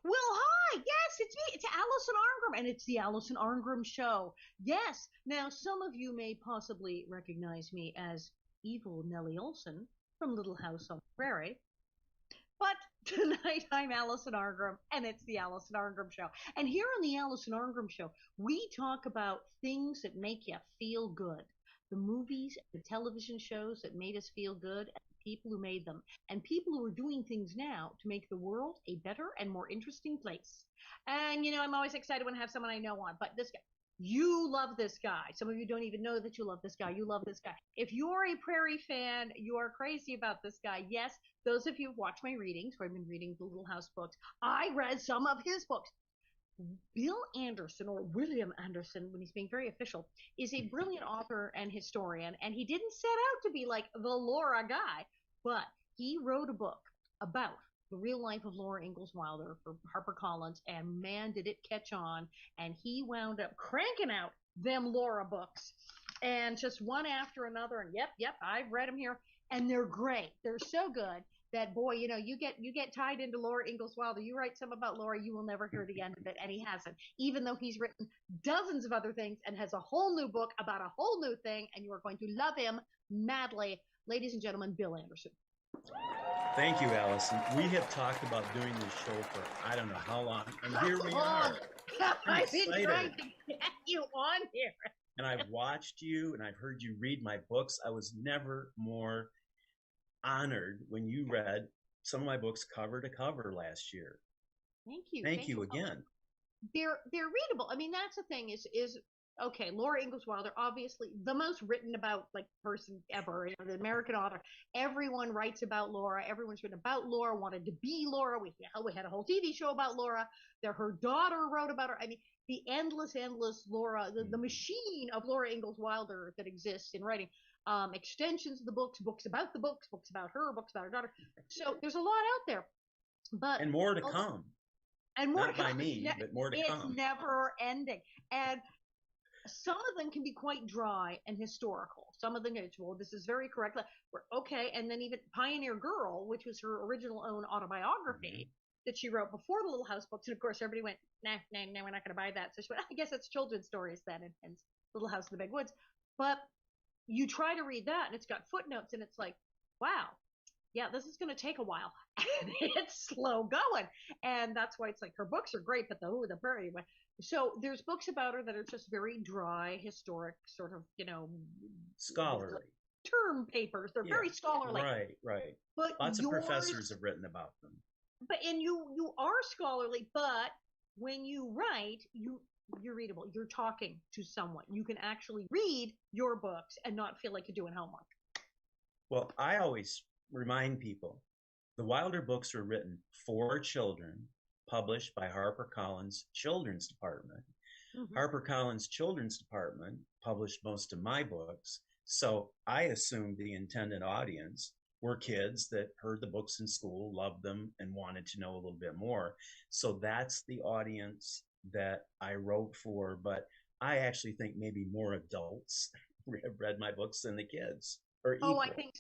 Well, hi. Yes, it's me. It's Allison Arngrim, and it's the Allison Arngrim Show. Yes. Now, some of you may possibly recognize me as evil Nellie Olson from Little House on the Prairie. But tonight I'm Allison Arngrim, and it's the Allison Arngrim Show. And here on the Allison Arngrim Show, we talk about things that make you feel good. The movies, the television shows that made us feel good, and the people who made them, and people who are doing things now to make the world a better and more interesting place. And I'm always excited when I have someone I know on, but this guy, you love this guy. Some of you don't even know that you love this guy. You love this guy. If you're a Prairie fan, you are crazy about this guy. Yes, those of you who watch my readings, where I've been reading the Little House books, I read some of his books. Bill Anderson, or William Anderson, when he's being very official, is a brilliant author and historian, and he didn't set out to be like the Laura guy, but he wrote a book about the real life of Laura Ingalls Wilder for HarperCollins, and man, did it catch on, and he wound up cranking out them Laura books, and just one after another, and yep, I've read them here, and they're great. They're so good that boy, you get tied into Laura Ingalls Wilder. You write some about Laura, you will never hear the end of it, and he hasn't. Even though he's written dozens of other things and has a whole new book about a whole new thing, and you are going to love him madly, ladies and gentlemen. Bill Anderson. Thank you, Allison. We have talked about doing this show for I don't know how long, and here we are. I've been trying to get you on here. And I've watched you, and I've heard you read my books. I was never more honored when you read some of my books cover to cover last year. Thank you. Thank you again. They're readable. I mean, that's the thing is okay. Laura Ingalls Wilder, obviously the most written about like person ever. The American author. Everyone writes about Laura. Everyone's written about Laura. Wanted to be Laura. We had a whole TV show about Laura. Her daughter wrote about her. I mean, the endless Laura, the machine of Laura Ingalls Wilder that exists in writing. Extensions of the books about the books about her, books about her daughter. So there's a lot out there, and more to come. And more not by me, but more to come. It's never ending, and some of them can be quite dry and historical. Some of them, well, this is very correct. Okay, and then even Pioneer Girl, which was her original own autobiography that she wrote before the Little House books, and of course everybody went, nah, we're not going to buy that. So she went, I guess it's children's stories then, and Little House in the Big Woods, but you try to read that and it's got footnotes and it's like, wow, yeah, this is going to take a while. And it's slow going. And that's why it's like her books are great, but the Prairie. So there's books about her that are just very dry, historic, sort of, scholarly. Term papers. They're very scholarly. Right. But lots of professors have written about them. But you are scholarly, but when you write, you're readable. You're talking to someone. You can actually read your books and not feel like you're doing homework. Well, I always remind people the Wilder books were written for children, published by HarperCollins Children's Department. HarperCollins Children's Department published most of my books, so I assumed the intended audience were kids that heard the books in school, loved them, and wanted to know a little bit more. So that's the audience that I wrote for, but I actually think maybe more adults have read my books than the kids. Oh, I think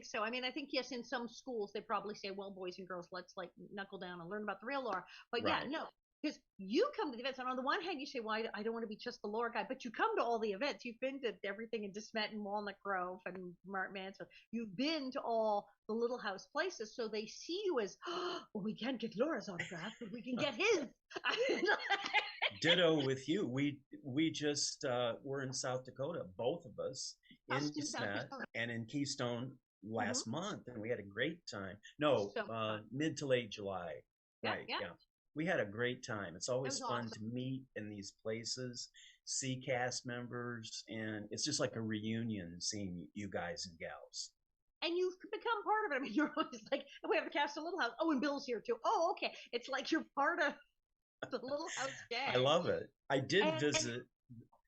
so. I mean, I think, yes, in some schools, they probably say, well, boys and girls, let's like knuckle down and learn about the real Laura. But yeah, no, because you come to the events, and on the one hand, you say, well, I don't want to be just the Laura guy, but you come to all the events. You've been to everything in DeSmet and Walnut Grove and Mansfield. You've been to all the Little House places, so they see you as, well, we can't get Laura's autograph, but we can get his. Ditto with you. We just were in South Dakota, both of us, in DeSmet and in Keystone last month, and we had a great time. No, mid to late July. Yeah. We had a great time. It's always fun to meet in these places, see cast members, and it's just like a reunion seeing you guys and gals. And you've become part of it. I mean, you're always like, we have a cast of Little House. Oh, and Bill's here too. Oh, okay. It's like you're part of the Little House gang. I love it. I did visit.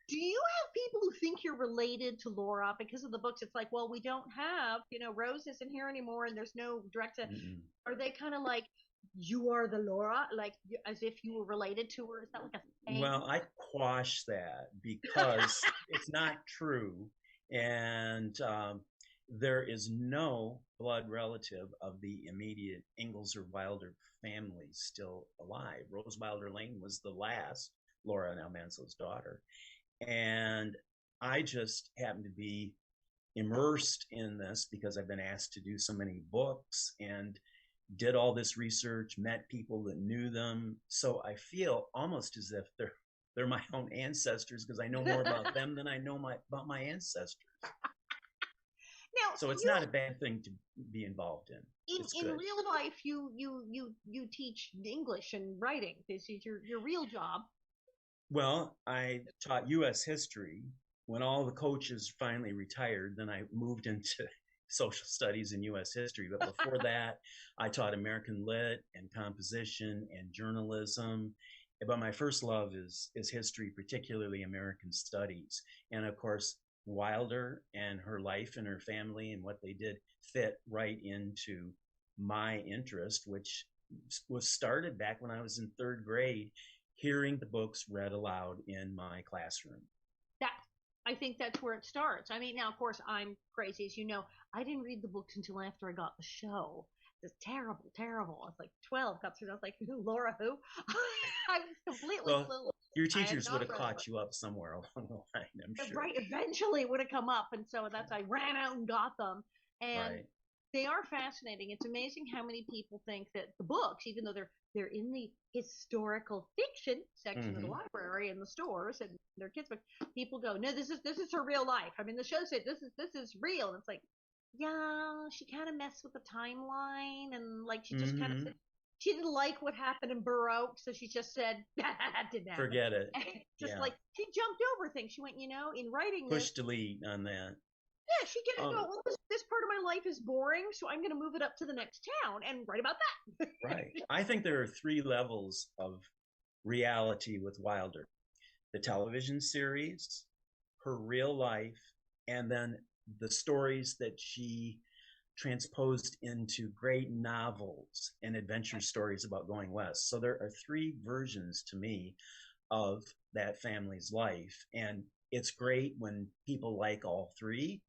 Do you have people who think you're related to Laura because of the books? It's like, well, we don't have, Rose isn't here anymore, and there's no direct. Are they kind of like, you are the Laura, like as if you were related to her? Is that like a thing? Well, I quash that because it's not true, and there is no blood relative of the immediate Ingalls or Wilder family still alive. Rose Wilder Lane was the last, Laura Ingalls' daughter. And I just happened to be immersed in this because I've been asked to do so many books and did all this research, met people that knew them. So I feel almost as if they're my own ancestors because I know more about them than I know about my ancestors. Now, so it's not a bad thing to be involved in. In real life, you teach English and writing. This is your real job. Well, I taught U.S. history. When all the coaches finally retired, then I moved into social studies and U.S. history. But before that, I taught American Lit and composition and journalism. But my first love is history, particularly American studies. And of course, Wilder and her life and her family and what they did fit right into my interest, which was started back when I was in third grade, hearing the books read aloud in my classroom. I think that's where it starts. I mean, now, of course, I'm crazy. As you know, I didn't read the books until after I got the show. It's terrible, terrible. I was like 12, got through. I was like, Laura, who? I was completely clueless. Your teachers would have caught you up somewhere along the line, I'm sure. Right, eventually it would have come up. And so I ran out and got them. And they are fascinating. It's amazing how many people think that the books, even though they're in the historical fiction section of the library and the stores and their kids' books, people go, no, this is her real life. I mean, the show said this is real. And it's like, yeah, she kind of messed with the timeline, and like she just kind of said, she didn't like what happened in Baroque, so she just said, didn't happen. Forget it. Just like she jumped over things. She went, in writing push delete on that. Yeah, she can go, well, this part of my life is boring, so I'm going to move it up to the next town and write about that. Right. I think there are 3 levels of reality with Wilder: the television series, her real life, and then the stories that she transposed into great novels and adventure stories about going west. So there are 3 versions to me of that family's life. And it's great when people like all 3,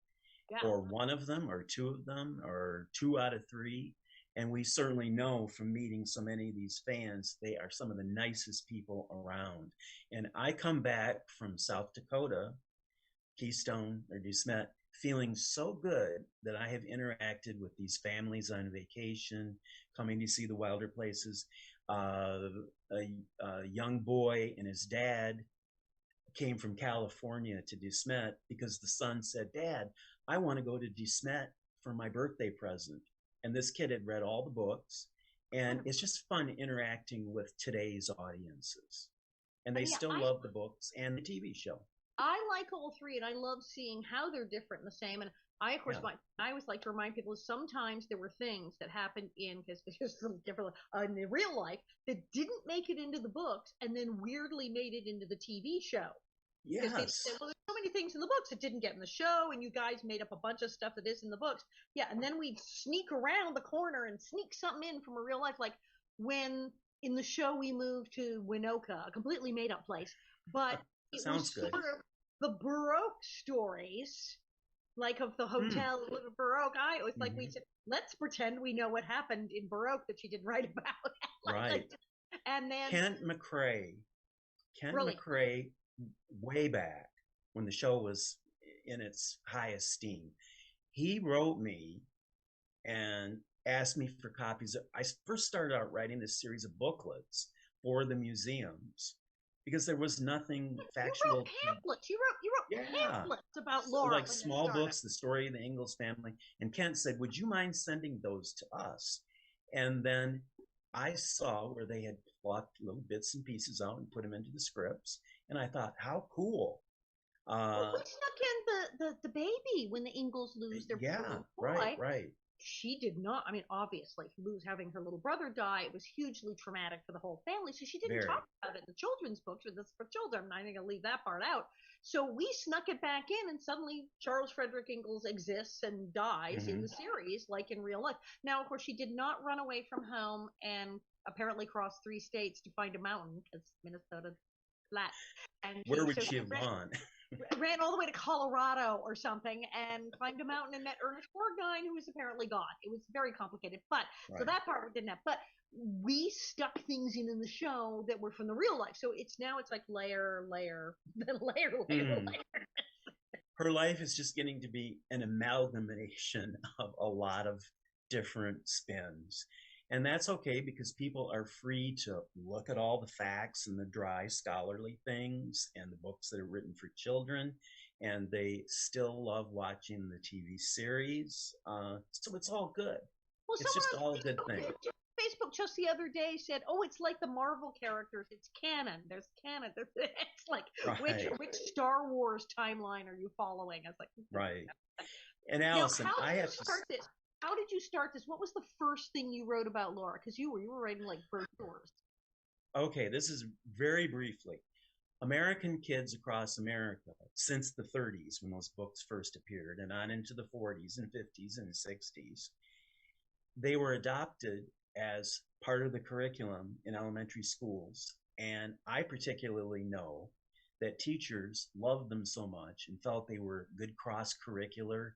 or one of them, or 2 of them, or 2 out of 3. And we certainly know from meeting so many of these fans, they are some of the nicest people around. And I come back from South Dakota, Keystone or DeSmet, feeling so good that I have interacted with these families on vacation, coming to see the Wilder places. A young boy and his dad came from California to DeSmet because the son said, Dad, I want to go to DeSmet for my birthday present. And this kid had read all the books, and it's just fun interacting with today's audiences. And they still love the books and the TV show. I like all 3, and I love seeing how they're different and the same. And I, of course, I always like to remind people sometimes there were things that happened because it's just a little different in the real life that didn't make it into the books and then weirdly made it into the TV show. Yes. They said, well, there's so many things in the books that didn't get in the show, and you guys made up a bunch of stuff that is in the books. Yeah, and then we'd sneak around the corner and sneak something in from a real life, like when in the show we moved to Winoka, a completely made up place, but it was sort of the Baroque stories, like of the hotel Baroque. I was like, we said, let's pretend we know what happened in Baroque that she didn't write about. Right. And then Kent McCrae, way back when the show was in its high esteem, he wrote me and asked me for copies. I first started out writing this series of booklets for the museums because there was nothing factual. You wrote pamphlets. You wrote pamphlets about Laura. Like small books, the story of the Ingalls family. And Kent said, would you mind sending those to us? And then I saw where they had plucked little bits and pieces out and put them into the scripts. And I thought, how cool. Well, we snuck in the baby when the Ingalls lose their boy. Right. She did not. I mean, obviously, having her little brother die, it was hugely traumatic for the whole family. So she didn't talk about it in the children's books, or this for children. I'm not going to leave that part out. So we snuck it back in, and suddenly Charles Frederick Ingalls exists and dies in the series, like in real life. Now, of course, she did not run away from home and apparently cross 3 states to find a mountain because Minnesota's flat. And where would she have gone? ran all the way to Colorado or something and climbed a mountain and met Ernest Borgnine, who was apparently God. It was very complicated, but so that part we didn't have. But we stuck things in the show that were from the real life. So it's like layer, then layer. Her life is just getting to be an amalgamation of a lot of different spins. And that's okay because people are free to look at all the facts and the dry scholarly things and the books that are written for children. And they still love watching the TV series. So it's all good. Well, it's just all a good thing. Facebook just the other day said, "Oh, it's like the Marvel characters. It's canon. There's canon. It's like which Star Wars timeline are you following?" I was like, right. And Allison, now, how did you start this? What was the first thing you wrote about Laura? Because you were writing like brochures. Okay, this is very briefly. American kids across America since the 30s, when those books first appeared, and on into the 40s and 50s and 60s, they were adopted as part of the curriculum in elementary schools. And I particularly know that teachers loved them so much and felt they were good cross-curricular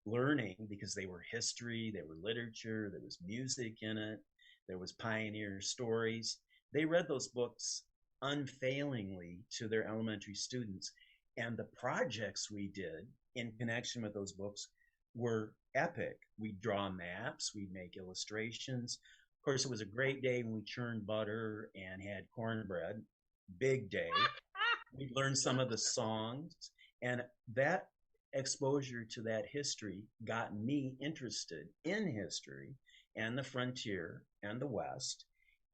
learning because they were history, they were literature, there was music in it, there was pioneer stories. They read those books unfailingly to their elementary students. And the projects we did in connection with those books were epic. We'd draw maps, we'd make illustrations. Of course, it was a great day when we churned butter and had cornbread. Big day. We'd learn some of the songs. And that exposure to that history got me interested in history and the frontier and the West,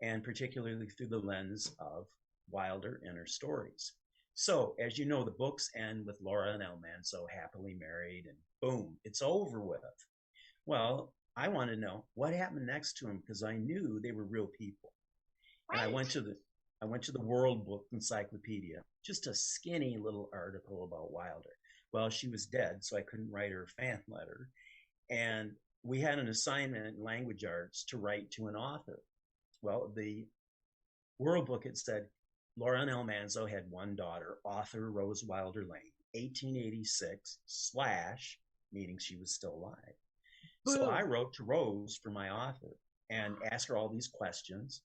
and particularly through the lens of Wilder and her stories. So, as you know, the books end with Laura and Almanzo happily married, and boom, it's over with. Well, I want to know what happened next to them because I knew they were real people. Right. And I went to the World Book Encyclopedia, just a skinny little article about Wilder. Well, she was dead, so I couldn't write her a fan letter. And we had an assignment in language arts to write to an author. Well, the World Book had said Laura Almanzo had one daughter, author Rose Wilder Lane, 1886 / meaning she was still alive. Boom. So I wrote to Rose for my author and asked her all these questions.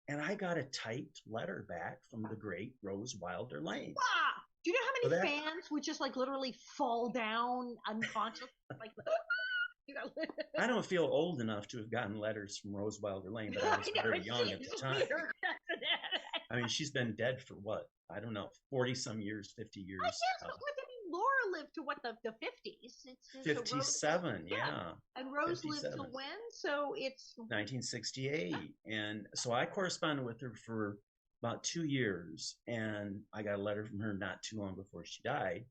And I got a typed letter back from the great Rose Wilder Lane. Wow. Do you know how many fans would just like literally fall down unconscious? Like, I don't feel old enough to have gotten letters from Rose Wilder Lane, but I was very young at the time. I mean, she's been dead for what? I don't know, 40 some years, 50 years. I guess, Laura lived to what, the 50s? 57, yeah. And Rose 57. Lived to when? So it's 1968. And so I corresponded with her for about 2 years, and I got a letter from her not too long before she died.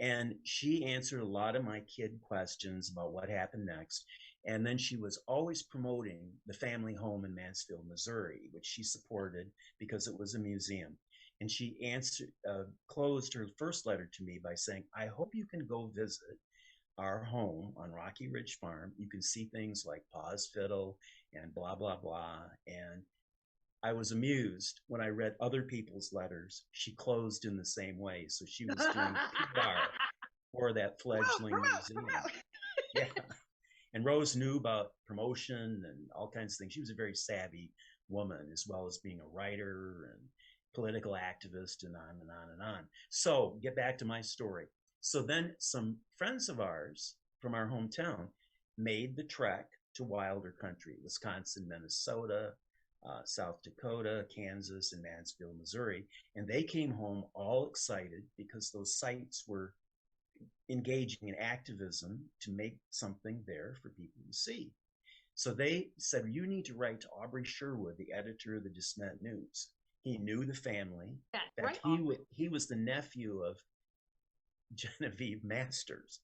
And she answered a lot of my kid questions about what happened next. And then she was always promoting the family home in Mansfield, Missouri, which she supported because it was a museum. And she closed her first letter to me by saying, I hope you can go visit our home on Rocky Ridge Farm. You can see things like Pa's Fiddle and blah, blah, blah. And I was amused when I read other people's letters. She closed in the same way. So she was doing PR for that fledgling museum. Yeah. And Rose knew about promotion and all kinds of things. She was a very savvy woman, as well as being a writer and political activist and on and on and on. So get back to my story. So then some friends of ours from our hometown made the trek to Wilder country, Wisconsin, Minnesota, South Dakota, Kansas, and Mansfield, Missouri. And they came home all excited because those sites were engaging in activism to make something there for people to see. So they said, you need to write to Aubrey Sherwood, the editor of the DeSmet News. He knew the family. Yeah, right. He was the nephew of Genevieve Masters.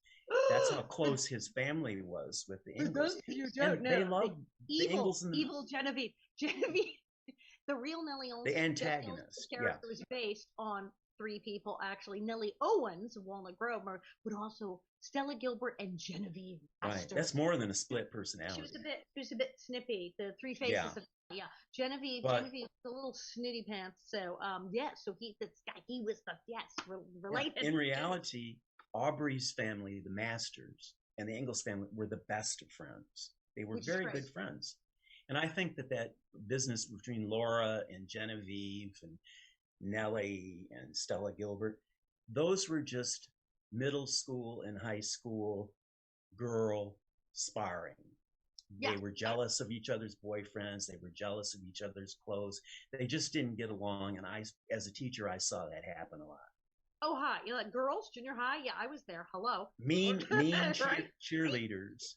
That's how close his family was with the Ingalls. You don't know. They loved the Ingalls and evil Genevieve. Genevieve, the real Nellie Olson. The antagonist. The character was based on three people actually. Nellie Owens of Walnut Grove, but also Stella Gilbert and Genevieve Right. Astor. That's more than a split personality. She was a bit snippy. The three faces Yeah. of Genevieve But, Genevieve's a little snitty pants. So so this guy, he was the related. Yeah, in reality, Aubrey's family, the Masters, and the Ingalls family were the best of friends. They were very good friends. And I think that business between Laura and Genevieve and Nellie and Stella Gilbert, those were just middle school and high school girl sparring. Yeah. They were jealous of each other's boyfriends. They were jealous of each other's clothes. They just didn't get along. And as a teacher, I saw that happen a lot. Oh, hi. You like girls, junior high? Yeah, I was there. Hello. Mean cheerleaders.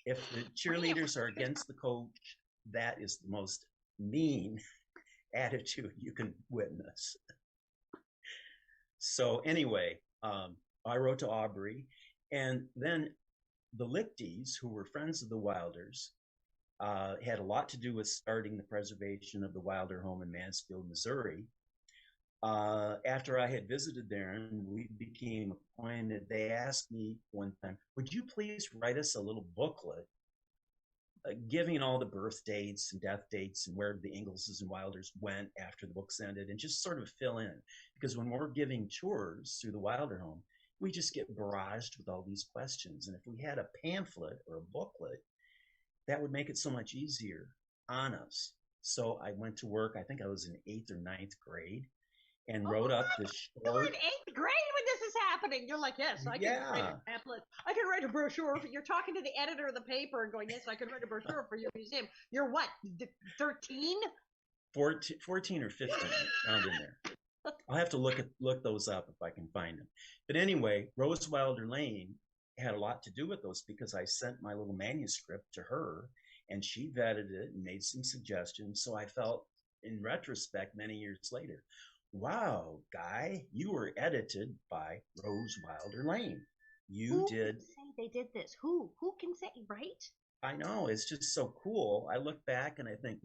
If the cheerleaders are against the coach, that is the most mean attitude you can witness. So anyway, I wrote to Aubrey, and then the Lichties, who were friends of the Wilders, had a lot to do with starting the preservation of the Wilder home in Mansfield, Missouri. After I had visited there and we became acquainted, they asked me one time, would you please write us a little booklet giving all the birth dates and death dates and where the Ingallses and Wilders went after the books ended, and just sort of fill in. Because when we're giving tours through the Wilder home, we just get barraged with all these questions. And if we had a pamphlet or a booklet, that would make it so much easier on us. So I went to work, I think I was in 8th or 9th grade, and wrote up this short... You're in 8th grade when this is happening. You're like, yes, I can write a pamphlet. I can write a brochure. You're talking to the editor of the paper and going, yes, I can write a brochure for your museum. You're what, 13? 14 or 15, around in there. I'll have to look those up if I can find them. But anyway, Rose Wilder Lane had a lot to do with those, because I sent my little manuscript to her and she vetted it and made some suggestions. So I felt, in retrospect, many years later, wow, Guy, you were edited by Rose Wilder Lane. Who did. Can say they did this? Who can say, right? I know, it's just so cool. I look back and I think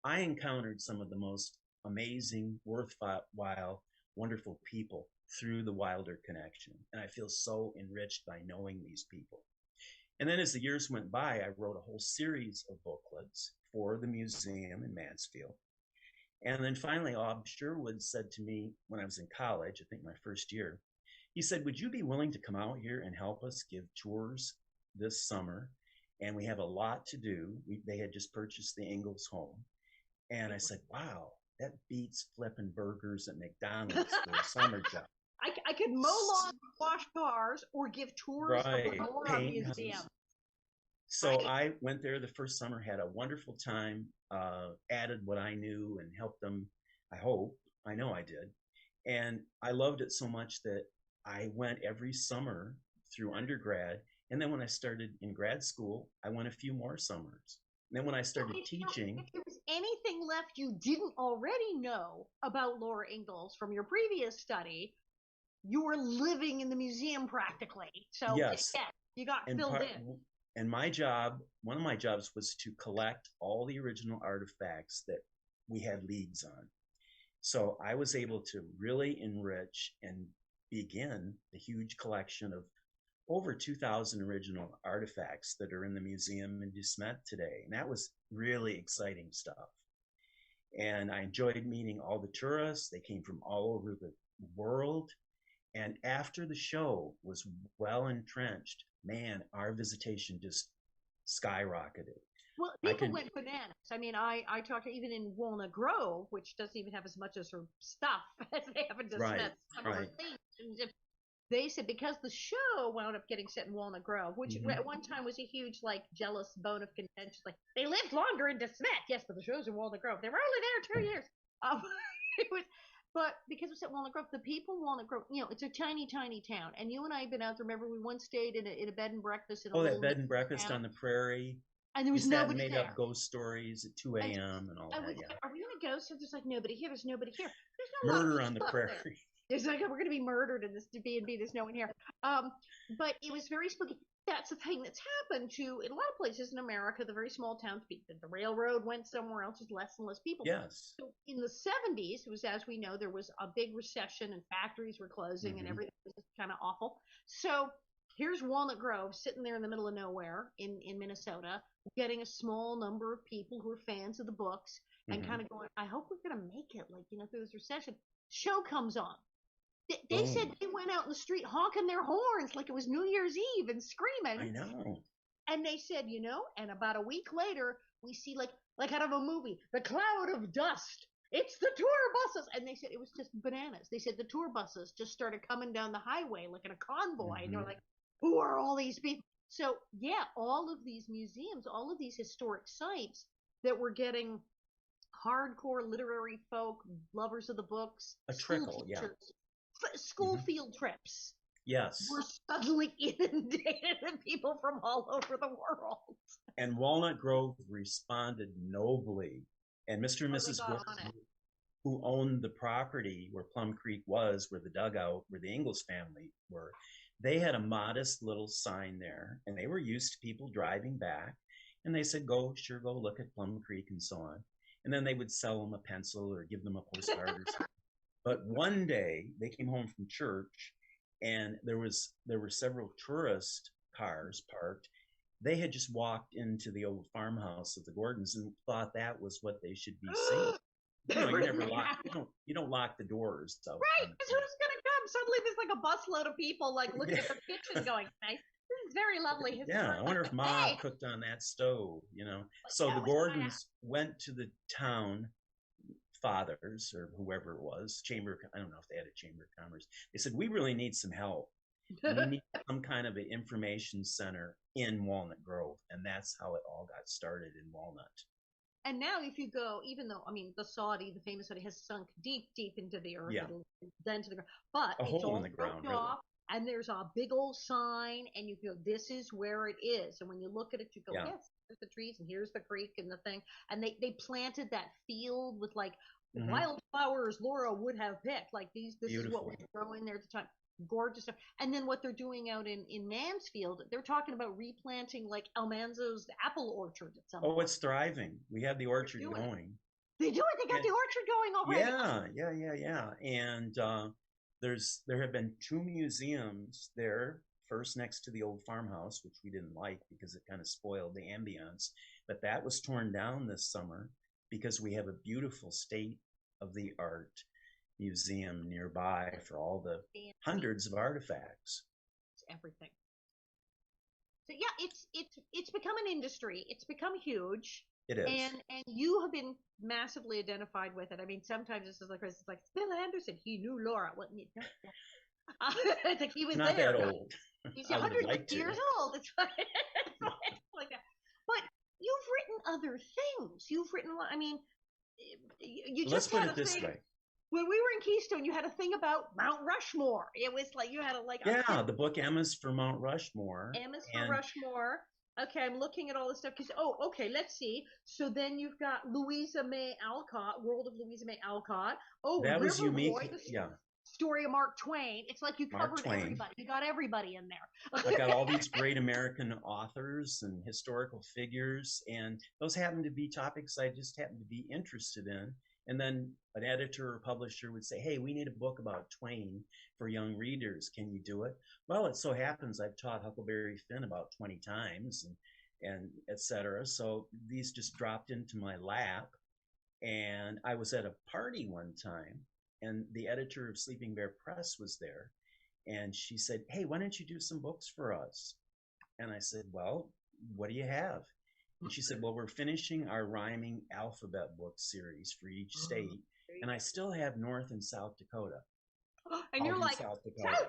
I encountered some of the most amazing, worthwhile, wonderful people through the Wilder connection. And I feel so enriched by knowing these people. And then as the years went by, I wrote a whole series of booklets for the museum in Mansfield. And then finally, Ob Sherwood said to me when I was in college, I think my first year, he said, would you be willing to come out here and help us give tours this summer? And we have a lot to do. They had just purchased the Ingalls home. And I said, wow, that beats flipping burgers at McDonald's for a summer job. I could mow lawns, wash cars, or give tours of the Laura Museum. So I went there the first summer, had a wonderful time, added what I knew and helped them, I know I did. And I loved it so much that I went every summer through undergrad. And then when I started in grad school, I went a few more summers. And then when I started teaching... If there was anything left you didn't already know about Laura Ingalls from your previous study, you were living in the museum practically. So yes, you got filled in. And my job, one of my jobs was to collect all the original artifacts that we had leads on. So I was able to really enrich and begin the huge collection of over 2,000 original artifacts that are in the museum in DeSmet today. And that was really exciting stuff. And I enjoyed meeting all the tourists. They came from all over the world. And after the show was well entrenched, man, our visitation just skyrocketed. Well, people went bananas. I mean, I talked even in Walnut Grove, which doesn't even have as much as her stuff as they have in DeSmet. They said because the show wound up getting set in Walnut Grove, which at one time was a huge, like, jealous bone of contention. Like, they lived longer in DeSmet, yes, but the show's in Walnut Grove. They were only there 2 years. But because it was at Walnut Grove, the people in Walnut Grove, it's a tiny, tiny town. And you and I have been out there. Remember, we once stayed in a bed and breakfast. That bed and breakfast on the Prairie. And there was nobody there. Made up ghost stories at 2 a.m. and all that. Are we going to ghost? There's like nobody here. There's nobody here. There's no Murder on the Prairie. It's like we're going to be murdered in this B&B. There's no one here. But it was very spooky. That's the thing that's happened to in a lot of places in America. The very small towns, the railroad went somewhere else. There's less and less people. Yes. So in the 70s, it was, as we know, there was a big recession and factories were closing and everything was kind of awful. So here's Walnut Grove sitting there in the middle of nowhere in Minnesota, getting a small number of people who are fans of the books and kind of going, I hope we're going to make it, like, through this recession. Show comes on. They said they went out in the street honking their horns like it was New Year's Eve and screaming. I know. And they said, and about a week later, we see like out of a movie, the cloud of dust. It's the tour buses. And they said it was just bananas. They said the tour buses just started coming down the highway like in a convoy. And they're like, who are all these people? So, yeah, all of these museums, all of these historic sites that were getting hardcore literary folk, lovers of the books, a trickle, teachers, school field trips. Yes. We're suddenly inundated with people from all over the world. And Walnut Grove responded nobly. And Mr. and Mrs. Gordon, who owned the property where Plum Creek was, where the dugout, where the Ingalls family were, they had a modest little sign there, and they were used to people driving back. And they said, go look at Plum Creek and so on. And then they would sell them a pencil or give them a postcard or something. But one day they came home from church, and there were several tourist cars parked. They had just walked into the old farmhouse of the Gordons and thought that was what they should be seeing. You don't lock the doors. So, right, because who's gonna come? Suddenly there's like a busload of people like looking at the kitchen going, nice. This is very lovely. Yeah, I wonder if Ma cooked on that stove, So the Gordons went to the town fathers or whoever it was, I don't know if they had a chamber of commerce. They said, we really need some help. We need some kind of an information center in Walnut Grove. And that's how it all got started in Walnut. And now if you go, even though, the famous Saudi has sunk deep, deep into the earth, then to the ground, but a it's hole all in the ground, off, really. And there's a big old sign, and you go, this is where it is. And when you look at it, you go, yes, there's the trees, and here's the creek and the thing. And they planted that field with like wildflowers Laura would have picked. Like this is what we throw in there at the time. Gorgeous stuff. And then what they're doing out in Mansfield, they're talking about replanting like Almanzo's apple orchard at some point. It's thriving. We have the orchard going. They do it. They got the orchard going already. Yeah. And there have been 2 museums there. First next to the old farmhouse, which we didn't like because it kind of spoiled the ambience. But that was torn down this summer because we have a beautiful state-of-the-art museum nearby for all the hundreds of artifacts. It's everything. So yeah, it's become an industry. It's become huge. It is. And you have been massively identified with it. Sometimes it's like Bill Anderson. He knew Laura. What? It's like he was not there. Not that old. He's 100 years old. It's like that. But you've written other things. You've written. You just let's put it this way. When we were in Keystone, you had a thing about Mount Rushmore. It was like you had the book Emma's for Mount Rushmore. Emma's for Rushmore. Okay, I'm looking at all this stuff because let's see. So then you've got Louisa May Alcott, World of Louisa May Alcott. Oh, that was unique. Story of Mark Twain. It's like you covered everybody. You got everybody in there. I got all these great American authors and historical figures, and those happen to be topics I just happen to be interested in. And then an editor or publisher would say, hey, we need a book about Twain for young readers. Can you do it? Well, it so happens I've taught Huckleberry Finn about 20 times and et cetera. So these just dropped into my lap. And I was at a party one time, and the editor of Sleeping Bear Press was there. And she said, hey, why don't you do some books for us? And I said, well, what do you have? And she said, well, we're finishing our rhyming alphabet book series for each state. And I still have North and South Dakota. And you're like, South Dakota?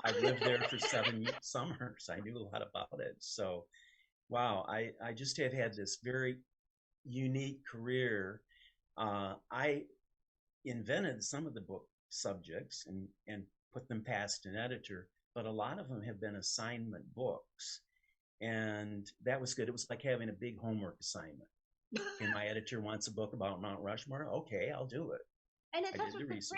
I lived there for 7 summers. I knew a lot about it. So, wow, I just have had this very unique career. I invented some of the book subjects and put them past an editor, but a lot of them have been assignment books. And that was good. It was like having a big homework assignment. And my editor wants a book about Mount Rushmore. Okay, I'll do it. And it's also crazy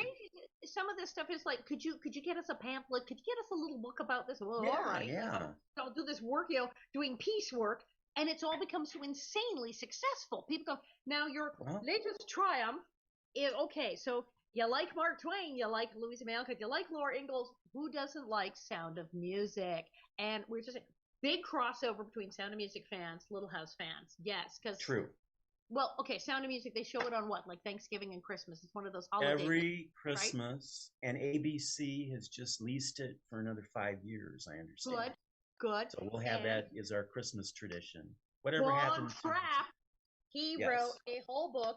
some of this stuff is like, could you get us a pamphlet? Could you get us a little book about this? Well, all Yeah, right. yeah. I'll do this work, doing piecework, and it's all become so insanely successful. People go, now your latest triumph is okay. So you like Mark Twain, you like Louisa May Alcott, you like Laura Ingalls. Who doesn't like Sound of Music? And we're just big crossover between Sound of Music fans, Little House fans. Yes, because true. Well, okay, Sound of Music, they show it on what? Like Thanksgiving and Christmas. It's one of those holidays. Every Christmas, right? And ABC has just leased it for another 5 years, I understand. Good. So we'll have that as our Christmas tradition. Whatever happens. Von Trapp, he wrote a whole book,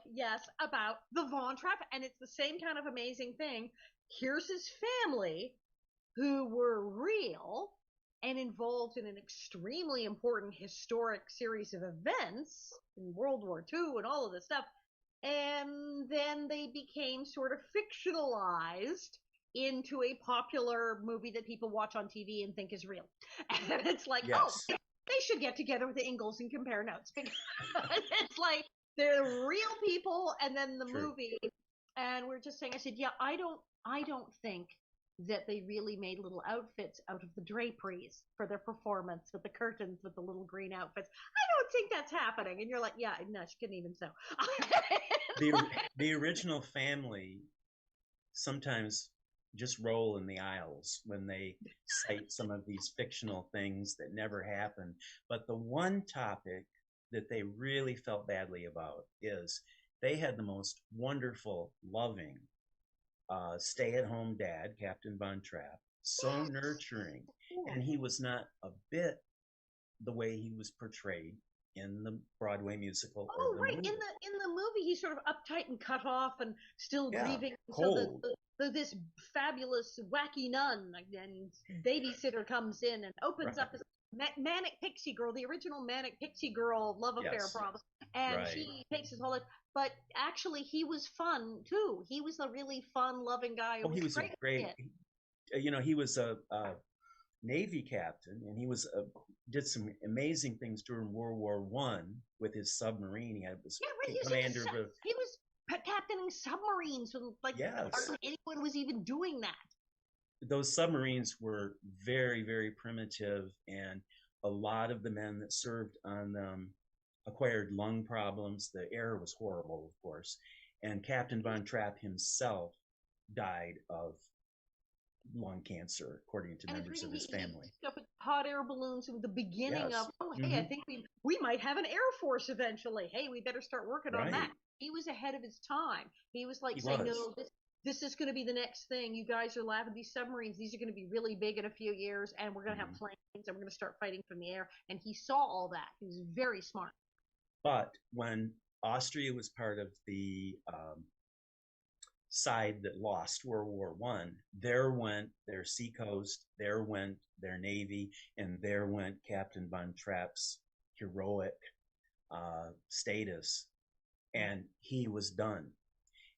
about the Von Trapp, and it's the same kind of amazing thing. Here's his family, who were real and involved in an extremely important historic series of events in World War II and all of this stuff. And then they became sort of fictionalized into a popular movie that people watch on TV and think is real. And it's like, they should get together with the Ingalls and compare notes. Because it's like, they're real people, and then the movie. And we're just saying, I said, I don't think that they really made little outfits out of the draperies for their performance with the curtains with the little green outfits. I don't think that's happening. And you're like, no, she couldn't even sew. The original family sometimes just roll in the aisles when they cite some of these fictional things that never happened. But the one topic that they really felt badly about is they had the most wonderful, loving, stay-at-home dad, Captain Von Trapp, so nurturing, and he was not a bit the way he was portrayed in the Broadway musical. Oh, right. Movie. In the movie, he's sort of uptight and cut off and still grieving. Cold. So this fabulous, wacky nun and babysitter comes in and opens up this manic pixie girl, the original manic pixie girl love affair problem, and she takes his whole life. But actually, he was fun too. He was a really fun, loving guy. He was a great. He was a Navy captain, and he was did some amazing things during World War I with his submarine. He was commander of. He was captaining submarines when hardly anyone was even doing that. Those submarines were very, very primitive, and a lot of the men that served on them acquired lung problems. The air was horrible, of course, and Captain Von Trapp himself died of lung cancer, according to members of his family. Stuff with hot air balloons in the beginning of, I think we might have an Air Force eventually. Hey, we better start working on that. He was ahead of his time. He was like saying, no, this is going to be the next thing. You guys are laughing. These submarines, these are going to be really big in a few years, and we're going to have planes, and we're going to start fighting from the air. And he saw all that. He was very smart. But when Austria was part of the side that lost World War I, there went their seacoast, there went their navy, and there went Captain Von Trapp's heroic status, and he was done.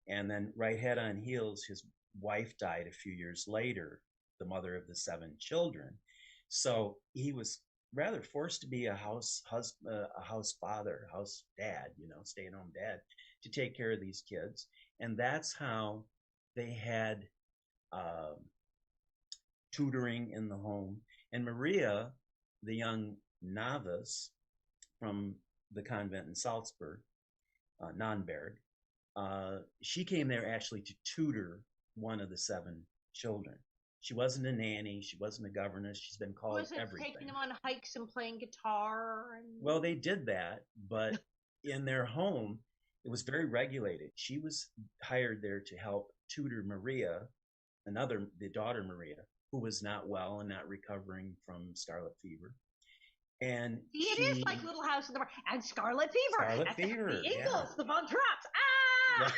And then right head on heels, his wife died a few years later, the mother of the 7 children. So he was rather forced to be a house father, house dad, stay-at-home dad, to take care of these kids. And that's how they had tutoring in the home. And Maria, the young novice from the convent in Salzburg, Nürnberg, she came there actually to tutor one of the 7 children. She wasn't a nanny. She wasn't a governess. She's been called everything. Taking them on hikes and playing guitar? Well, they did that, but in their home, it was very regulated. She was hired there to help tutor Maria, the daughter Maria, who was not well and not recovering from scarlet fever. And it is like Little House on the Prairie and Scarlet Fever. The Ingalls, the Von Trapps. Ah!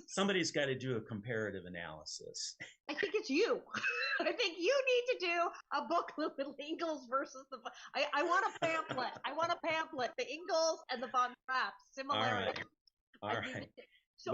Somebody's got to do a comparative analysis. I think it's you. I think you need to do a book with Ingalls versus the. I want a pamphlet. The Ingalls and the Von Trapps. Similarity. All right. So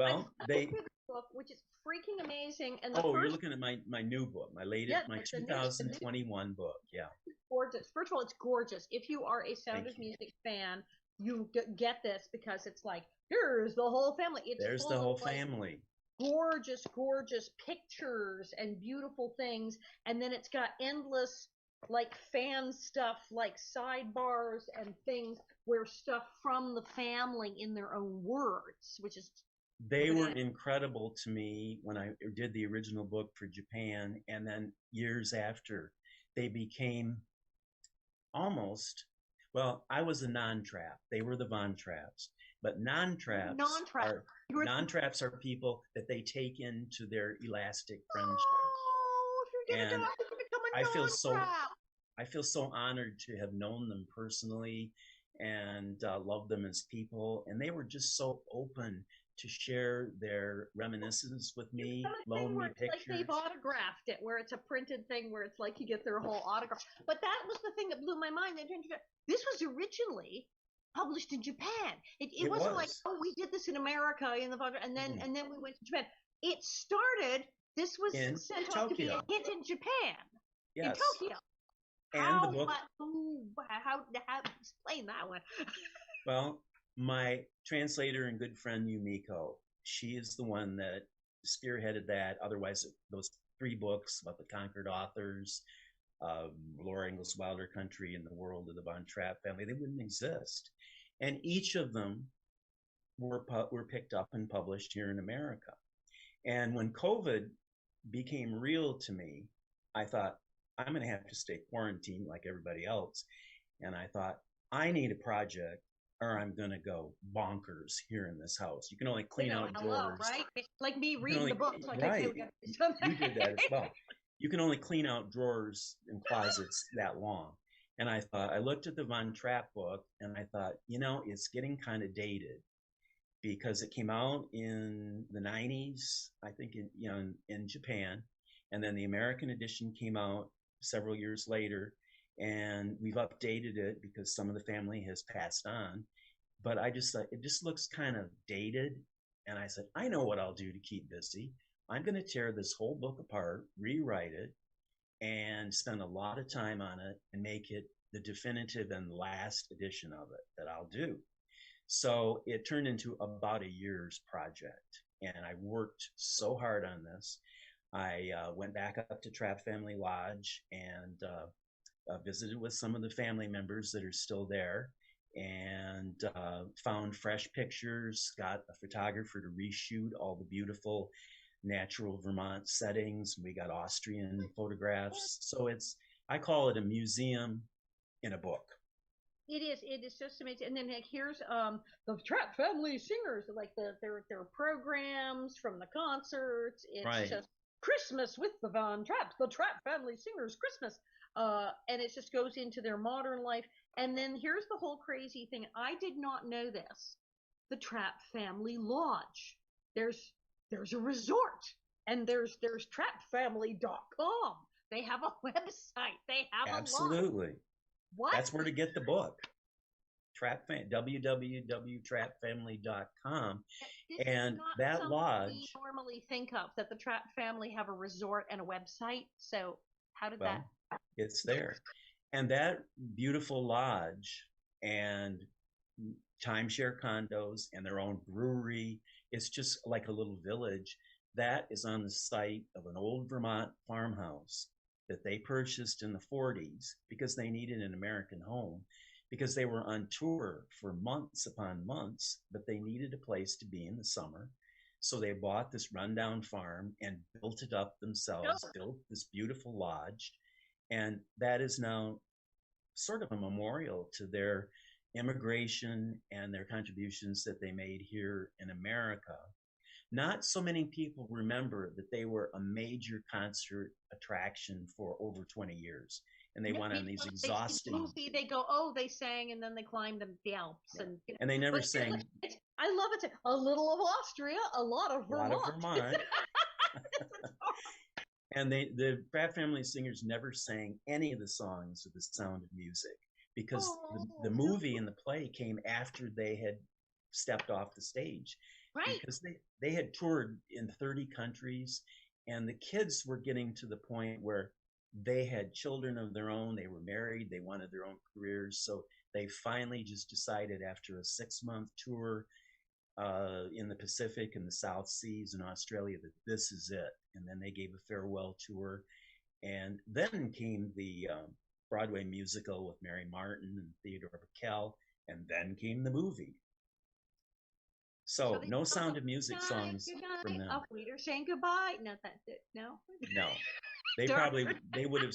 they book, which is freaking amazing. And you're looking at my new book, my latest, my 2021 book. Yeah. Gorgeous. First of all, it's gorgeous. If you are a Sound of Music fan, you get this because it's like, here's the whole family. There's the whole family. gorgeous, gorgeous pictures and beautiful things. And then it's got endless like fan stuff, like sidebars and things where stuff from the family in their own words, which is They were incredible to me when I did the original book for Japan, and then years after, they became almost, well, I was a non-trap. They were the Von Traps. But non-trap. Non-traps are people that they take into their elastic friendship. Oh, if you're gonna And die, you can become a I feel so non-trap. I feel so honored to have known them personally and love them as people. And they were just so open to share their reminiscence with me, loan me pictures. Like they've autographed it, where it's a printed thing, where it's like you get their whole autograph. But that was the thing that blew my mind. This was originally published in Japan. It wasn't like, oh, we did this in America and then we went to Japan. It started. This was sent off to be a hit in Japan. Yes. In Tokyo. And the book. How explain that one? Well, my translator and good friend Yumiko, she is the one that spearheaded that. Otherwise, those 3 books about the conquered authors, Laura Ingalls Wilder Country and the World of the Von Trapp Family, they wouldn't exist. And each of them were picked up and published here in America. And when COVID became real to me, I thought, I'm going to have to stay quarantined like everybody else. And I thought, I need a project or I'm going to go bonkers here in this house. You can only clean out drawers. Right? Like me reading the books. Like right. You did that as well. You can only clean out drawers and closets that long. And I thought, I looked at the Von Trapp book and I thought, it's getting kind of dated because it came out in the 90s, I think, in Japan. And then the American edition came out several years later, and we've updated it because some of the family has passed on. But I just thought it just looks kind of dated. And I said, I know what I'll do to keep busy. I'm going to tear this whole book apart, rewrite it, and spend a lot of time on it and make it the definitive and last edition of it that I'll do. So it turned into about a year's project. And I worked so hard on this. I went back up to Trapp Family Lodge and visited with some of the family members that are still there and found fresh pictures, got a photographer to reshoot all the beautiful natural Vermont settings. We got Austrian photographs. So I call it a museum in a book. It is just amazing. And then here's the Trapp Family Singers, like their programs from the concerts. It's just Christmas with the Von Trapps, the Trapp Family Singers Christmas. And it just goes into their modern life. And then here's the whole crazy thing. I did not know this. The Trapp Family Lodge. There's a resort, and there's trappfamily.com. They have a website. They have Absolutely. A lodge. What? That's where to get the book. www.trappfamily.com. And that lodge. We normally think of that the Trapp family have a resort and a website. So how did that? It's there. And that beautiful lodge and timeshare condos and their own brewery, it's just like a little village. That is on the site of an old Vermont farmhouse that they purchased in the 40s because they needed an American home, because they were on tour for months upon months, but they needed a place to be in the summer. So they bought this rundown farm and built it up themselves, built this beautiful lodge. And that is now sort of a memorial to their immigration and their contributions that they made here in America. Not so many people remember that they were a major concert attraction for over 20 years. And they went on these exhausting... They go, they sang, and then they climbed the Alps. Yeah. And they never sang... I love it. A little of Austria, a lot of Vermont. And the Trapp Family Singers never sang any of the songs of The Sound of Music because the movie and the play came after they had stepped off the stage. Right. Because they had toured in 30 countries, and the kids were getting to the point where they had children of their own. They were married. They wanted their own careers. So they finally just decided after a 6-month tour in the Pacific and the South Seas and Australia that this is it. And then they gave a farewell tour. And then came the Broadway musical with Mary Martin and Theodore Bikel. And then came the movie. So no Sound of Music songs from them. Up Leader saying goodbye. No, that's it. No. No. They would have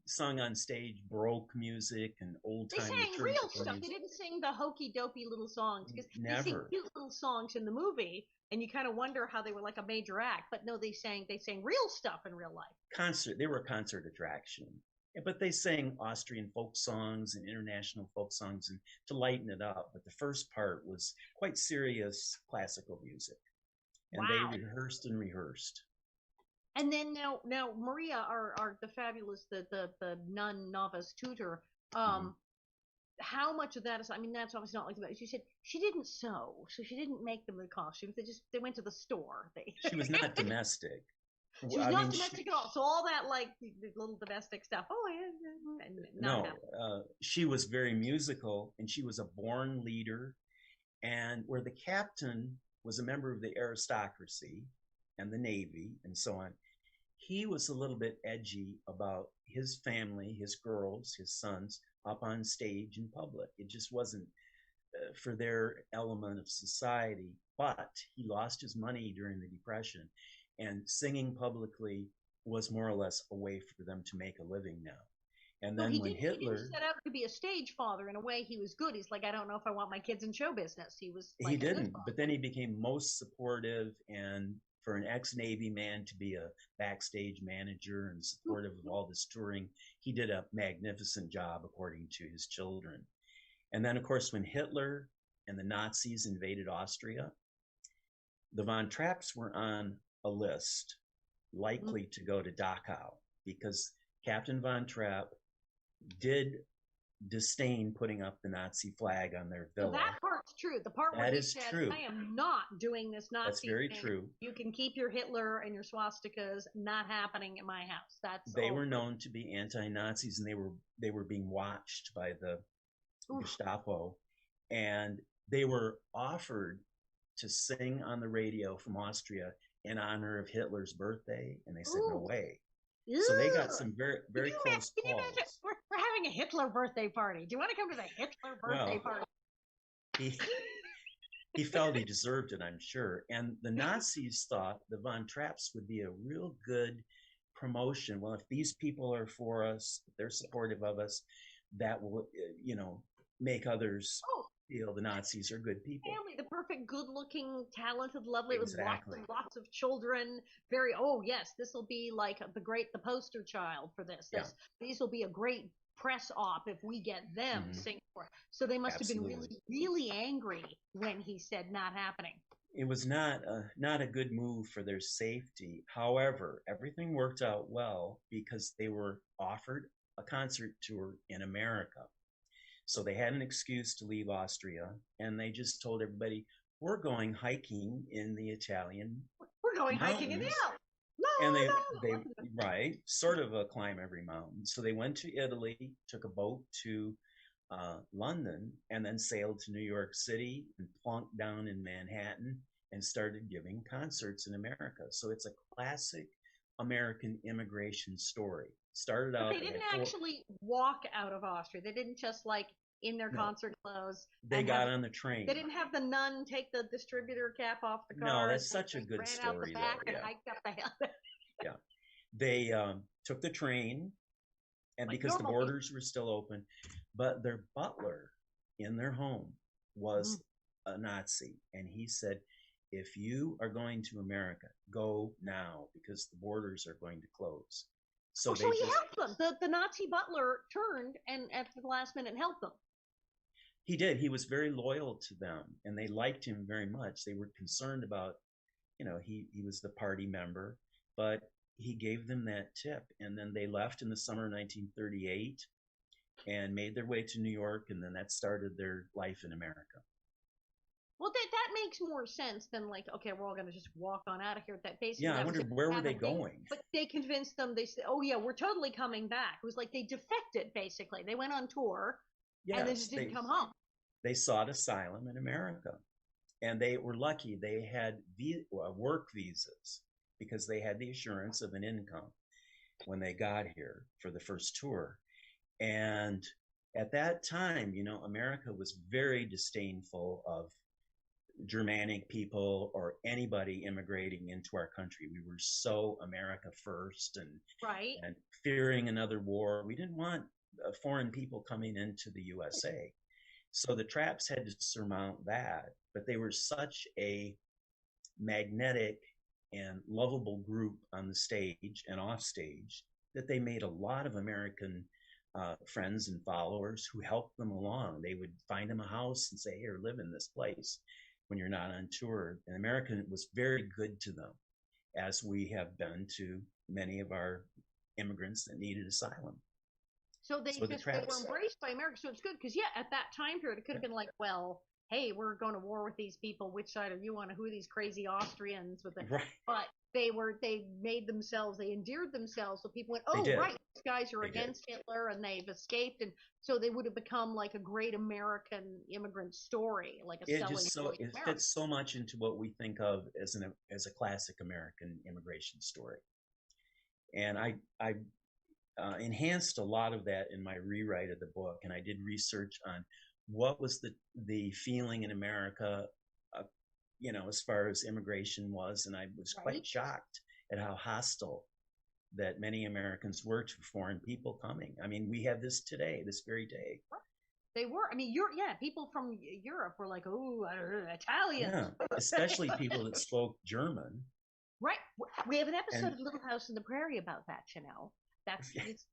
sung on stage Baroque music and old time. They sang real stuff. Music. They didn't sing the hokey dopey little songs because they sing cute little songs in the movie, and you kind of wonder how they were like a major act. But no, they sang real stuff in real life. They were a concert attraction, but they sang Austrian folk songs and international folk songs and to lighten it up. But the first part was quite serious classical music, and they rehearsed and rehearsed. And then now Maria, our the fabulous the nun novice tutor, how much of that is? I mean, that's obviously not like that. She said she didn't sew, so she didn't make them the costumes. They went to the store. She was not domestic. She was not domestic at all. So all that like the little domestic stuff. Oh yeah. No, she was very musical, and she was a born leader. And where the captain was a member of the aristocracy and the Navy and so on, he was a little bit edgy about his family, his girls, his sons up on stage in public. It just wasn't for their element of society. But he lost his money during the Depression, and singing publicly was more or less a way for them to make a living now. And then when Hitler... He didn't set out to be a stage father. In a way, he was good. He's like, I don't know if I want my kids in show business. He was like... He didn't, but then he became most supportive, and for an ex-Navy man to be a backstage manager and supportive of all this touring, he did a magnificent job, according to his children. And then, of course, when Hitler and the Nazis invaded Austria, the Von Trapps were on a list likely to go to Dachau, because Captain Von Trapp did disdain putting up the Nazi flag on their villa. So that part's true. The part where he said, true. I am not doing this Nazi That's very thing. True. You can keep your Hitler and your swastikas, not happening in my house. They were known to be anti-Nazis, and they were being watched by the Gestapo, and they were offered to sing on the radio from Austria in honor of Hitler's birthday, and they said no way. So they got some very, very close calls. We're having a Hitler birthday party. Do you want to come to the Hitler birthday party? He felt he deserved it, I'm sure. And the Nazis thought the Von Trapps would be a real good promotion. Well, if these people are for us, if they're supportive of us, that will, make others feel the Nazis are good people. Family, the perfect, good-looking, talented, lovely, exactly. with lots of children. Yes, this will be like the poster child for this. These will be a great press op if we get them singing for it. So they must have been really, really angry when he said not happening. It was not a good move for their safety. However, everything worked out well because they were offered a concert tour in America. So they had an excuse to leave Austria, and they just told everybody, we're going hiking in the Italian mountains. Hiking in the Alps. And they sort of climb every mountain. So they went to Italy, took a boat to London, and then sailed to New York City and plunked down in Manhattan and started giving concerts in America. So it's a classic American immigration story. Started out. They didn't actually walk out of Austria. They didn't just in their concert clothes. They got on the train. They didn't have the nun take the distributor cap off the car. No, that's such a good story, though. And hiked up the hill. Yeah, they took the train, and because the borders were still open, but their butler in their home was a Nazi, and he said, if you are going to America, go now because the borders are going to close. So he helped them. The Nazi butler turned and at the last minute helped them. He did. He was very loyal to them, and they liked him very much. They were concerned about, he was the party member, but he gave them that tip. And then they left in the summer of 1938 and made their way to New York, and then that started their life in America. Well, that makes more sense than we're all going to just walk on out of here. That basically, I wonder where were they going? But they convinced them. They said, "Oh yeah, we're totally coming back." It was like they defected. Basically, they went on tour, and they just didn't come home. They sought asylum in America, And they were lucky. They had work visas because they had the assurance of an income when they got here for the first tour. And at that time, you know, America was very disdainful of Germanic people or anybody immigrating into our country. We were so America first, Right. and fearing another war. We didn't want foreign people coming into the USA. So the Traps had to surmount that, but they were such a magnetic and lovable group on the stage and off stage that they made a lot of American friends and followers who helped them along. They would find them a house and say, here, live in this place when you're not on tour. And America was very good to them, as we have been to many of our immigrants that needed asylum. So they So the just they were Traps, embraced by America. So it's good because yeah, at that time period, it could have been like, well, hey, we're going to war with these people. Which side are you on? Who are these crazy Austrians with the? right? But they made themselves, they endeared themselves. So people went, They oh, did. right, these guys are They did. against Hitler and they've escaped, and so they would have become like a great American immigrant story, like a It selling just point it America. fits so much into what we think of as a classic American immigration story. And I enhanced a lot of that in my rewrite of the book, and I did research on what was the feeling in America, you know, as far as immigration was, and I was Right. quite shocked at how hostile that many Americans were to foreign people coming. I mean, we have this today, this very day. They were. I mean, people from Europe were like, oh, Italians. Yeah, especially people that spoke German. Right. We have an episode And of Little House on the Prairie about that, Chanel. It has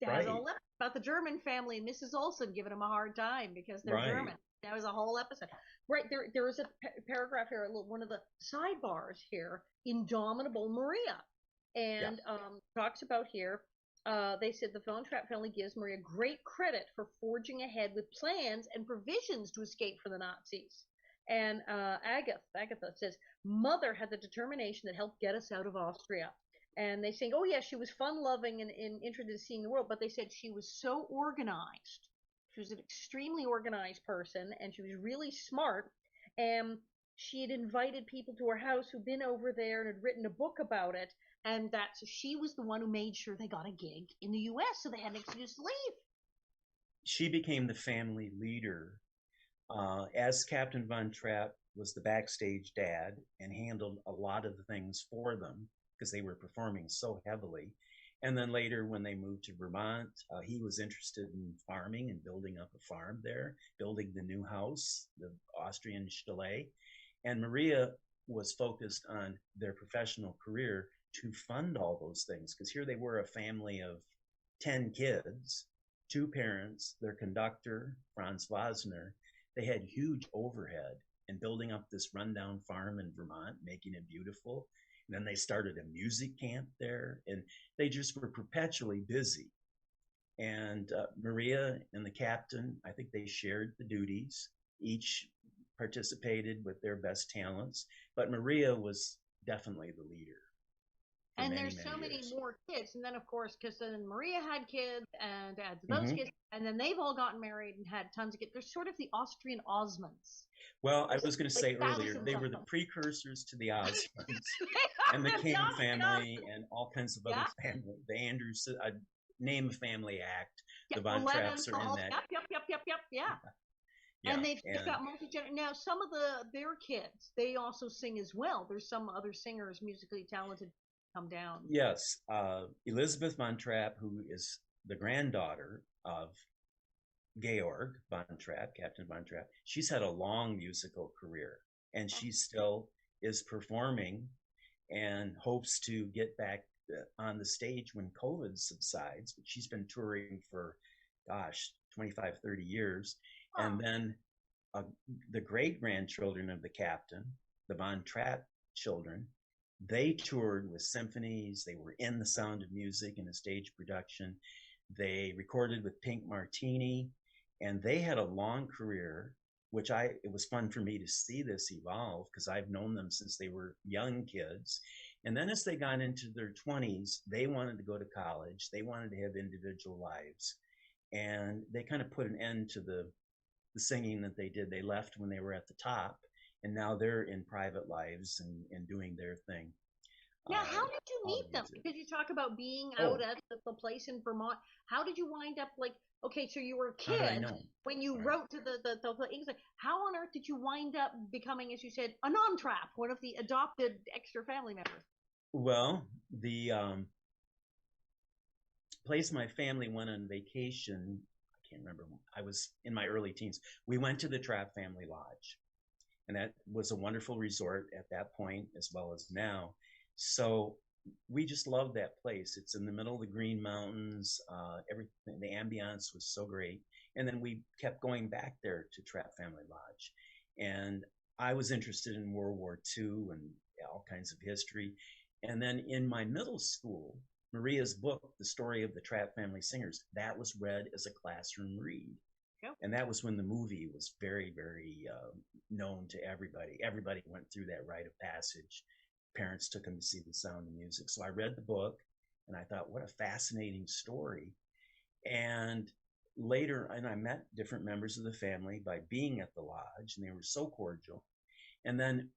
right, all about the German family and Mrs. Olson giving them a hard time because they're right, German. That was a whole episode. Right. There is a paragraph here, one of the sidebars here, Indomitable Maria. yeah. And talks about here, they said the Von Trapp family gives Maria great credit for forging ahead with plans and provisions to escape from the Nazis. And Agatha says, Mother had the determination that helped get us out of Austria. And they say, oh, yeah, she was fun loving and interested in seeing the world, but they said she was so organized. She was an extremely organized person, and she was really smart. And she had invited people to her house who'd been over there and had written a book about it. And she was the one who made sure they got a gig in the U.S. so they had an excuse to leave. She became the family leader. As Captain Von Trapp was the backstage dad and handled a lot of the things for them because they were performing so heavily. And then later, when they moved to Vermont, he was interested in farming and building up a farm there, building the new house, the Austrian chalet. And Maria was focused on their professional career to fund all those things because here they were, a family of 10 kids, 2 parents, their conductor, Franz Wozner. They had huge overhead in building up this rundown farm in Vermont, making it beautiful. And then they started a music camp there, and they just were perpetually busy. And Maria and the captain, I think they shared the duties. Each participated with their best talents, but Maria was definitely the leader. And there's so many more kids. And then, of course, because then Maria had kids and adds those kids. And then they've all gotten married and had tons of kids. They're sort of the Austrian Osmonds. Well, I was going to say earlier, they were the precursors to the Osmonds and the King family and all kinds of other family. The Andrews, name a family act. The Von Trapps are in that. Yep. Yeah, and they've got multi-generational. Now, some of their kids, they also sing as well. There's some other singers, musically talented, come down. Yes, Elizabeth Von Trapp, who is the granddaughter of Georg Von Trapp, Captain Von Trapp. She's had a long musical career, and she still is performing and hopes to get back on the stage when COVID subsides. But she's been touring for, 25, 30 years. Oh. And then the great-grandchildren of the captain, the Von Trapp children, they toured with symphonies. They were in The Sound of Music in a stage production. They recorded with Pink Martini, and they had a long career, which it was fun for me to see this evolve because I've known them since they were young kids. And then as they got into their 20s, they wanted to go to college. They wanted to have individual lives. And they kind of put an end to the singing that they did. They left when they were at the top, and now they're in private lives and doing their thing. Now, how did you all meet them? music. Because you talk about being out Oh, at the place in Vermont. How did you wind up like? Okay, so you were a how did I kid know? when you Right. wrote to the English. How on earth did you wind up becoming, as you said, a non-trap, one of the adopted extra family members? Well, the place my family went on vacation, I can't remember. I was in my early teens. We went to the Trapp Family Lodge, and that was a wonderful resort at that point as well as now. So we just loved that place. It's in the middle of the Green Mountains. Everything, the ambiance was so great. And then we kept going back there to Trapp Family Lodge. And I was interested in World War II and all kinds of history. And then in my middle school, Maria's book, The Story of the Trapp Family Singers, that was read as a classroom read. Yep. And that was when the movie was very, very known to everybody. Everybody went through that rite of passage. Parents took them to see The Sound of Music. So I read the book and I thought, what a fascinating story. And later, and I met different members of the family by being at the lodge, and they were so cordial. And then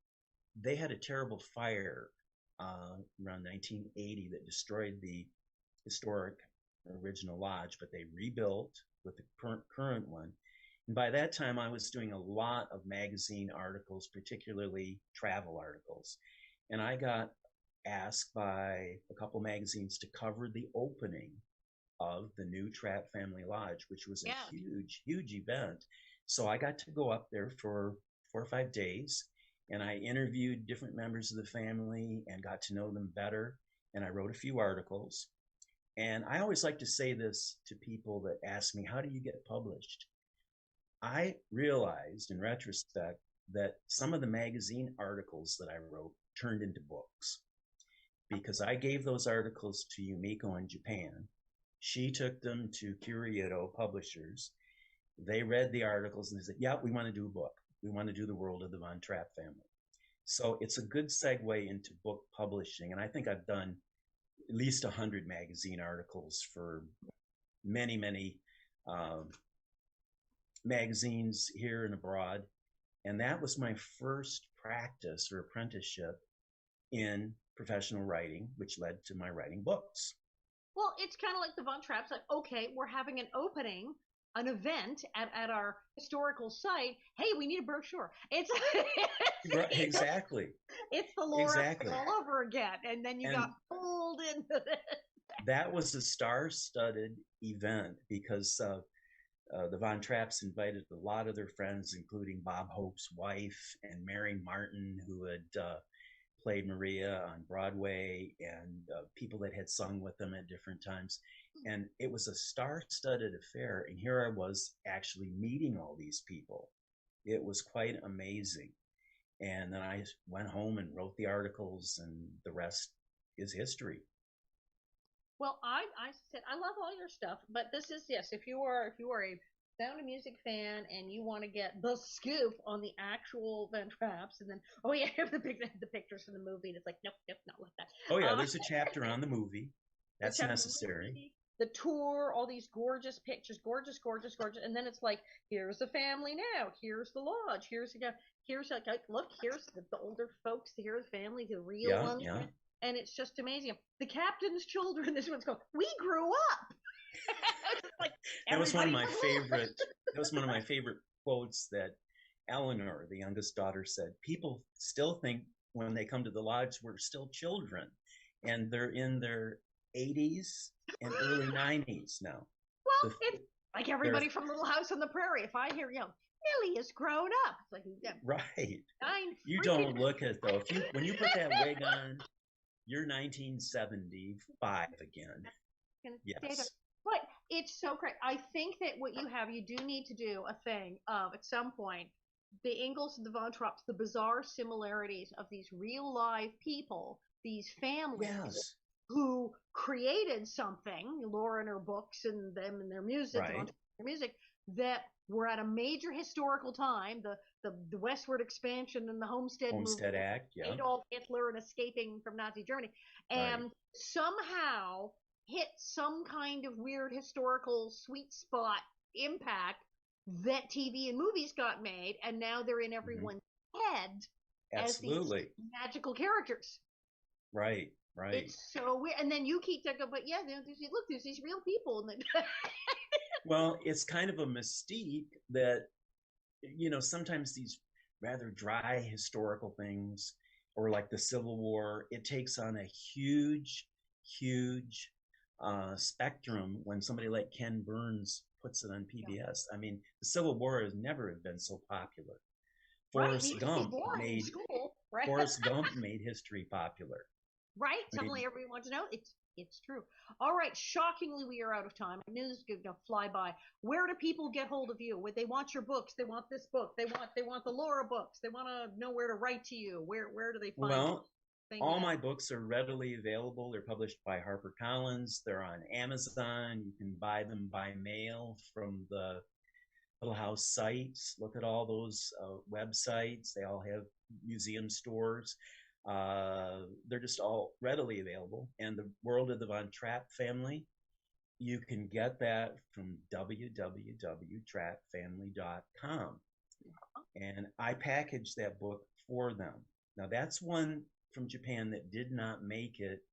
they had a terrible fire around 1980 that destroyed the historic original lodge, but they rebuilt with the current one. And by that time, I was doing a lot of magazine articles, particularly travel articles. And I got asked by a couple magazines to cover the opening of the new Trapp Family Lodge, which was a huge, huge event. So I got to go up there for 4 or 5 days, and I interviewed different members of the family and got to know them better. And I wrote a few articles. And I always like to say this to people that ask me, how do you get published? I realized in retrospect that some of the magazine articles that I wrote turned into books because I gave those articles to Yumiko in Japan. She took them to Curieto Publishers. They read the articles and they said, yeah, we want to do a book. We want to do the world of the Von Trapp family. So it's a good segue into book publishing. And I think I've done at least 100 magazine articles for many, many magazines here and abroad. And that was my first practice or apprenticeship in professional writing, which led to my writing books. Well, it's kind of like the Von Trapps. Like, okay, we're having an opening, an event at our historical site. Hey, we need a brochure. It's right, exactly. It's the Laura all over again, and then you got pulled into this. That was a star-studded event because the Von Trapps invited a lot of their friends, including Bob Hope's wife and Mary Martin, who had played Maria on Broadway, and people that had sung with them at different times. And it was a star-studded affair. And here I was actually meeting all these people. It was quite amazing. And then I went home and wrote the articles, and the rest is history. Well, I said I love all your stuff, but this is yes. If you are a Sound of Music fan and you want to get the scoop on the actual Von Trapps, and then oh yeah, the pictures from the movie, and it's like nope, not like that. Oh yeah, there's a chapter on the movie. That's necessary. The tour, all these gorgeous pictures, gorgeous, and then it's like here's the family now, here's the lodge, here's like look, here's the older folks, here's the family, the real ones. Yeah. And it's just amazing. The captain's children, this one's going, we grew up. Like, that was one of my favorite. That was one of my favorite quotes that Eleanor, the youngest daughter, said. People still think when they come to the lodge we're still children, and they're in their 80s and early 90s now. Well, it's like everybody from Little House on the Prairie. If I hear, Millie has grown up. It's like, yeah, right. You don't look as though when you put that wig on, you're 1975 again. Yes. But it's so great. I think that what you do need to do a thing at some point. The Ingalls and the Von Trapps, the bizarre similarities of these real live people, these families who created something, Laura and her books and them and their music, that were at a major historical time, the westward expansion and the Homestead Act, Adolf Hitler and escaping from Nazi Germany, and somehow hit some kind of weird historical sweet spot impact that TV and movies got made, and now they're in everyone's head as these Absolutely. magical characters. Right. Right. It's so weird. And then you keep thinking, but yeah, look, there's these real people. And then Well, it's kind of a mystique that, sometimes these rather dry historical things, or like the Civil War, it takes on a huge, huge spectrum when somebody like Ken Burns puts it on PBS. I mean, the Civil War has never been so popular. right, it used to be boring in Made school, right? Forrest Gump made history popular. Right? I mean, Suddenly everyone wants to know. It's true. All right. Shockingly, we are out of time. I knew this was going to fly by. Where do people get hold of you? Where they want your books? They want this book. They want the Laura books. They want to know where to write to you. Where do they find well, you? all my books are readily available. They're published by HarperCollins. They're on Amazon. You can buy them by mail from the Little House sites. Look at all those websites. They all have museum stores. They're just all readily available. And the World of the Von Trapp Family, you can get that from www.trappfamily.com. And I packaged that book for them. Now, that's one from Japan that did not make it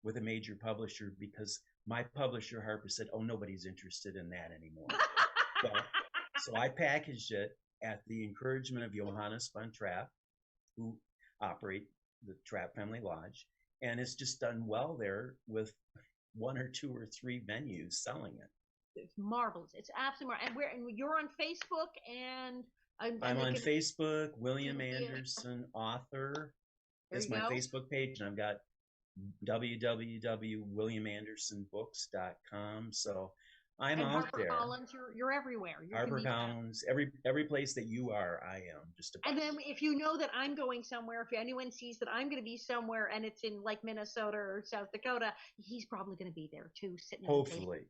with a major publisher because my publisher, Harper, said, oh, nobody's interested in that anymore. So I packaged it at the encouragement of Johannes von Trapp, who operate the Trapp Family Lodge, and it's just done well there with 1 or 2 or 3 venues selling it. It's marvelous. It's absolutely marvelous. And you're on Facebook and I'm on Facebook. William Anderson, author, is my Facebook page, and I've got www.williamandersonbooks.com. So I'm out there. HarperCollins, you're everywhere. HarperCollins, every place that you are, I am just about. And then if you know that I'm going somewhere, if anyone sees that I'm going to be somewhere and it's in like Minnesota or South Dakota, he's probably going to be there too, sitting. Hopefully.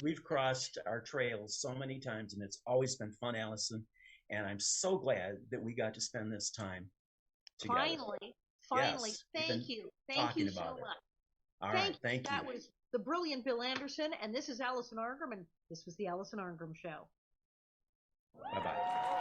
We've crossed our trails so many times, and it's always been fun, Allison. And I'm so glad that we got to spend this time together. Finally, yes, thank you so much. All right, thank you. That was the brilliant Bill Anderson, and this is Allison Arngrim, and this was the Allison Arngrim Show. Bye-bye.